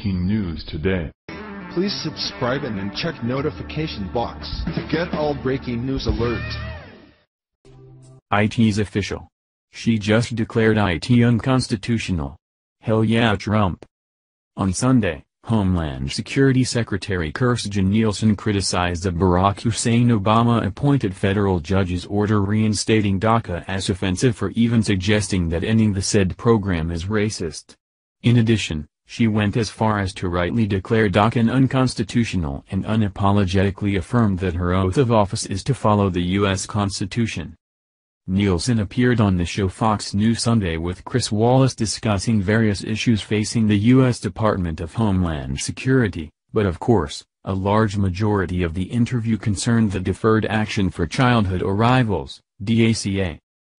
breaking news today. Please subscribe and then check notification box to get all breaking news alerts. IT's official. She just declared IT unconstitutional. Hell yeah, Trump. On Sunday, Homeland Security Secretary Kirstjen Nielsen criticized the Barack Hussein Obama-appointed federal judge's order reinstating DACA as offensive for even suggesting that ending the said program is racist. In addition, she went as far as to rightly declare DACA unconstitutional and unapologetically affirmed that her oath of office is to follow the U.S. Constitution. Nielsen appeared on the show Fox News Sunday with Chris Wallace discussing various issues facing the U.S. Department of Homeland Security, but of course, a large majority of the interview concerned the Deferred Action for Childhood Arrivals, DACA.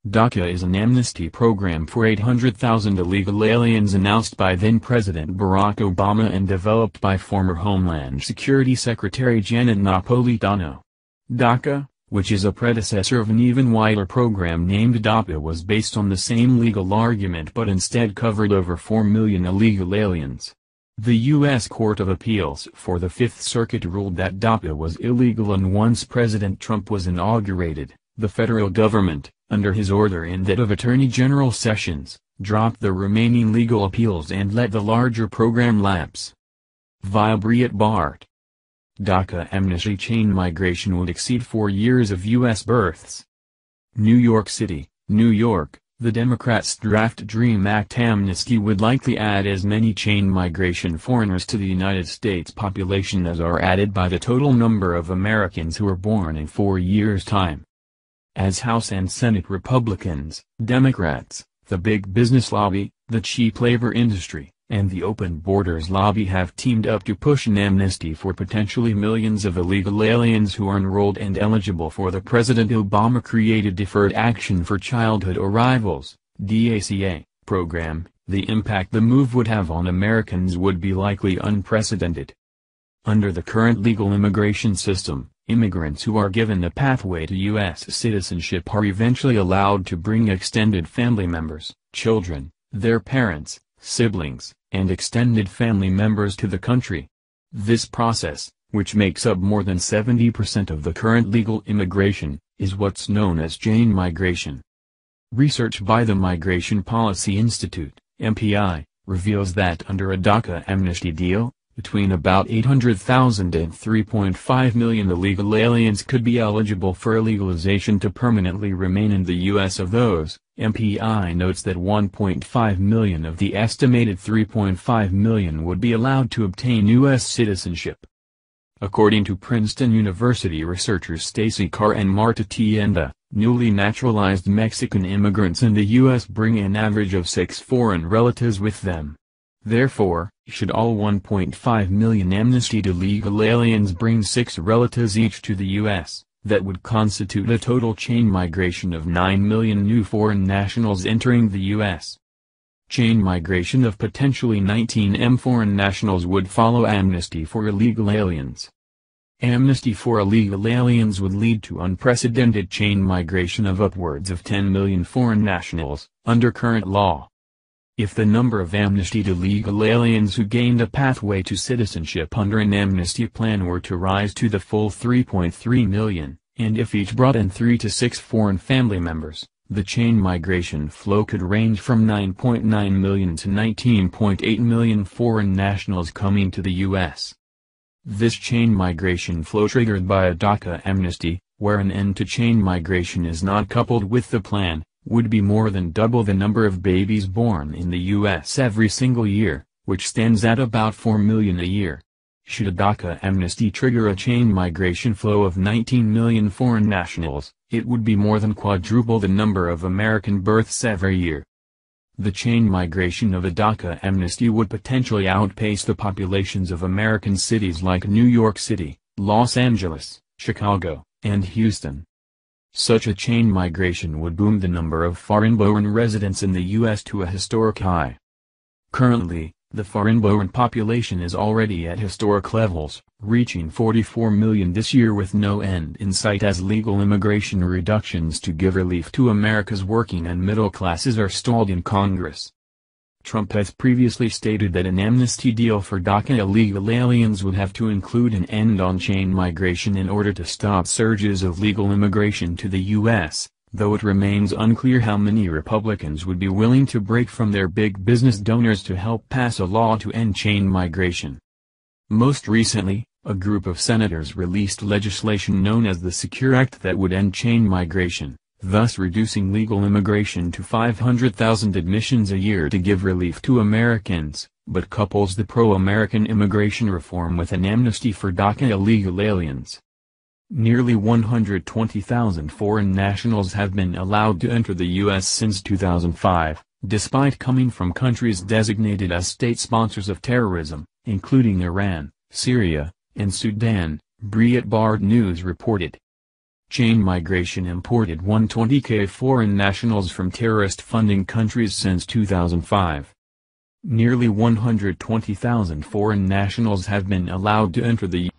DACA is an amnesty program for 800,000 illegal aliens announced by then-President Barack Obama and developed by former Homeland Security Secretary Janet Napolitano. DACA, which is a predecessor of an even wider program named DAPA, was based on the same legal argument but instead covered over 4 million illegal aliens. The U.S. Court of Appeals for the Fifth Circuit ruled that DAPA was illegal, and once President Trump was inaugurated, the federal government, under his order and that of Attorney General Sessions, dropped the remaining legal appeals and let the larger program lapse. Via Breitbart. DACA amnesty chain migration would exceed 4 years of U.S. births. New York City, New York, the Democrats' draft DREAM Act amnesty would likely add as many chain migration foreigners to the United States population as are added by the total number of Americans who are born in 4 years' time. As House and Senate Republicans, Democrats, the big business lobby, the cheap labor industry, and the open borders lobby have teamed up to push an amnesty for potentially millions of illegal aliens who are enrolled and eligible for the President Obama-created Deferred Action for Childhood Arrivals, DACA, program. The impact the move would have on Americans would be likely unprecedented. Under the current legal immigration system, immigrants who are given a pathway to U.S. citizenship are eventually allowed to bring extended family members, children, their parents, siblings, and extended family members to the country. This process, which makes up more than 70% of the current legal immigration, is what's known as chain migration. Research by the Migration Policy Institute, MPI, reveals that under a DACA amnesty deal, between about 800,000 and 3.5 million illegal aliens could be eligible for legalization to permanently remain in the U.S. Of those, MPI notes that 1.5 million of the estimated 3.5 million would be allowed to obtain U.S. citizenship. According to Princeton University researchers Stacy Carr and Marta Tienda, newly naturalized Mexican immigrants in the U.S. bring an average of 6 foreign relatives with them. Therefore, should all 1.5 million amnestied illegal aliens bring 6 relatives each to the U.S., that would constitute a total chain migration of 9 million new foreign nationals entering the U.S. Chain migration of potentially 19 million foreign nationals would follow amnesty for illegal aliens. Amnesty for illegal aliens would lead to unprecedented chain migration of upwards of 10 million foreign nationals, under current law. If the number of amnestied illegal aliens who gained a pathway to citizenship under an amnesty plan were to rise to the full 3.3 million, and if each brought in 3 to 6 foreign family members, the chain migration flow could range from 9.9 million to 19.8 million foreign nationals coming to the U.S. This chain migration flow triggered by a DACA amnesty, where an end to chain migration is not coupled with the plan, would be more than double the number of babies born in the U.S. every single year, which stands at about 4 million a year. Should a DACA amnesty trigger a chain migration flow of 19 million foreign nationals, it would be more than quadruple the number of American births every year. The chain migration of a DACA amnesty would potentially outpace the populations of American cities like New York City, Los Angeles, Chicago, and Houston. Such a chain migration would boom the number of foreign-born residents in the U.S. to a historic high. Currently, the foreign-born population is already at historic levels, reaching 44 million this year with no end in sight as legal immigration reductions to give relief to America's working and middle classes are stalled in Congress. Trump has previously stated that an amnesty deal for DACA illegal aliens would have to include an end on chain migration in order to stop surges of legal immigration to the U.S., though it remains unclear how many Republicans would be willing to break from their big business donors to help pass a law to end chain migration. Most recently, a group of senators released legislation known as the Secure Act that would end chain migration, thus reducing legal immigration to 500,000 admissions a year to give relief to Americans, but couples the pro-American immigration reform with an amnesty for DACA illegal aliens. Nearly 120,000 foreign nationals have been allowed to enter the U.S. since 2005, despite coming from countries designated as state sponsors of terrorism, including Iran, Syria, and Sudan, Breitbart News reported. Chain migration imported 120,000 foreign nationals from terrorist-funding countries since 2005. Nearly 120,000 foreign nationals have been allowed to enter the